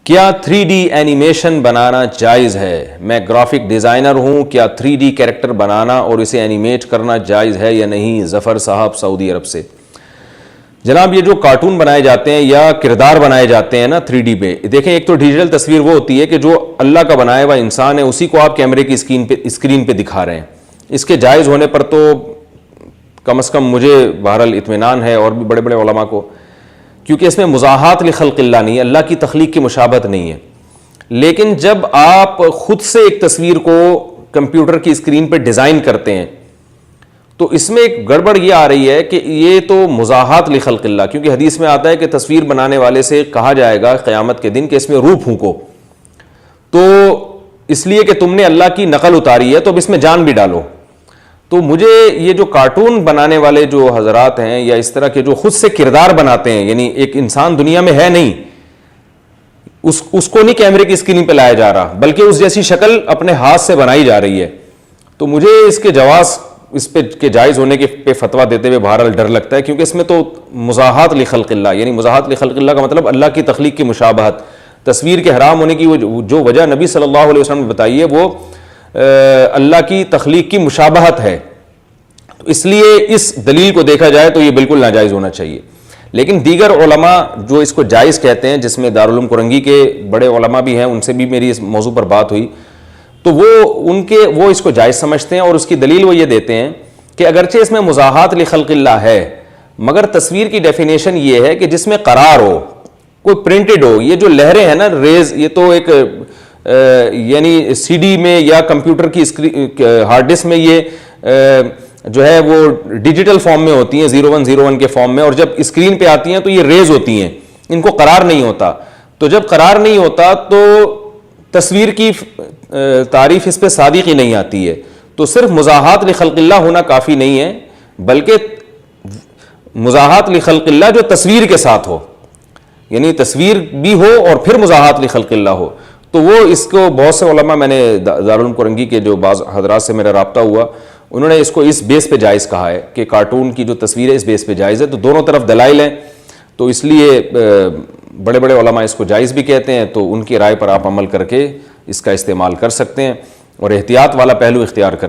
کیا 3D animation بنانا جائز ہے؟ میں گرافک ڈیزائنر ہوں، کیا 3D کیریکٹر بنانا اور اسے اینیمیٹ کرنا جائز ہے یا نہیں؟ ظفر صاحب سعودی عرب سے۔ جناب یہ جو کارٹون بنائے جاتے ہیں یا کردار بنائے جاتے ہیں نا 3D پہ، دیکھیں ایک تو ڈیجیٹل تصویر وہ ہوتی ہے کہ جو اللہ کا بنایا ہوا انسان ہے اسی کو آپ کیمرے کی اسکرین پہ دکھا رہے ہیں۔ اس کے جائز ہونے پر تو کم از کم مجھے بہرحال اطمینان ہے اور بھی بڑے بڑے علماء کو، کیونکہ اس میں مزاحات لخلق اللہ نہیں ہے، اللہ کی تخلیق کی مشابہت نہیں ہے۔ لیکن جب آپ خود سے ایک تصویر کو کمپیوٹر کی اسکرین پہ ڈیزائن کرتے ہیں تو اس میں ایک گڑبڑ یہ آ رہی ہے کہ یہ تو مزاحات لخلق اللہ، کیونکہ حدیث میں آتا ہے کہ تصویر بنانے والے سے کہا جائے گا قیامت کے دن کہ اس میں روح پھونکو، تو اس لیے کہ تم نے اللہ کی نقل اتاری ہے تو اب اس میں جان بھی ڈالو۔ تو مجھے یہ جو کارٹون بنانے والے جو حضرات ہیں یا اس طرح کے جو خود سے کردار بناتے ہیں، یعنی ایک انسان دنیا میں ہے نہیں، اس کو نہیں کیمرے کی اسکرین پہ لایا جا رہا بلکہ اس جیسی شکل اپنے ہاتھ سے بنائی جا رہی ہے، تو مجھے اس کے جواز اس پہ کے جائز ہونے کے پہ فتویٰ دیتے ہوئے بہرحال ڈر لگتا ہے، کیونکہ اس میں تو مزاحات لخلق اللہ، یعنی مزاحات لخلق اللہ کا مطلب اللہ کی تخلیق کی مشابہت۔ تصویر کے حرام ہونے کی جو وجہ نبی صلی اللہ علیہ وسلم نے بتائی ہے وہ اللہ کی تخلیق کی مشابہت ہے، اس لیے اس دلیل کو دیکھا جائے تو یہ بالکل ناجائز ہونا چاہیے۔ لیکن دیگر علماء جو اس کو جائز کہتے ہیں، جس میں دارالعلوم کرنگی کے بڑے علماء بھی ہیں، ان سے بھی میری اس موضوع پر بات ہوئی، تو وہ اس کو جائز سمجھتے ہیں، اور اس کی دلیل وہ یہ دیتے ہیں کہ اگرچہ اس میں مزاحات لخلق اللہ ہے مگر تصویر کی ڈیفینیشن یہ ہے کہ جس میں قرار ہو، کوئی پرنٹڈ ہو۔ یہ جو لہریں ہیں نا ریز، یہ تو ایک یعنی سی ڈی میں یا کمپیوٹر کی ہارڈ ڈسک میں یہ جو ہے وہ ڈیجیٹل فارم میں ہوتی ہیں، 0101 کے فارم میں، اور جب اسکرین پہ آتی ہیں تو یہ ریز ہوتی ہیں، ان کو قرار نہیں ہوتا۔ تو جب قرار نہیں ہوتا تو تصویر کی تعریف اس پہ صادق ہی نہیں آتی ہے۔ تو صرف مزاحات لخلق اللہ ہونا کافی نہیں ہے، بلکہ مزاحات لخلق اللہ جو تصویر کے ساتھ ہو، یعنی تصویر بھی ہو اور پھر مزاحات لخلق اللہ ہو، تو وہ اس کو بہت سے علماء، میں نے دارالعلوم کرنگی کے جو بعض حضرات سے میرا رابطہ ہوا، انہوں نے اس کو اس بیس پہ جائز کہا ہے کہ کارٹون کی جو تصویر ہے اس بیس پہ جائز ہے۔ تو دونوں طرف دلائل ہیں، تو اس لیے بڑے بڑے علماء اس کو جائز بھی کہتے ہیں، تو ان کی رائے پر آپ عمل کر کے اس کا استعمال کر سکتے ہیں اور احتیاط والا پہلو اختیار کریں۔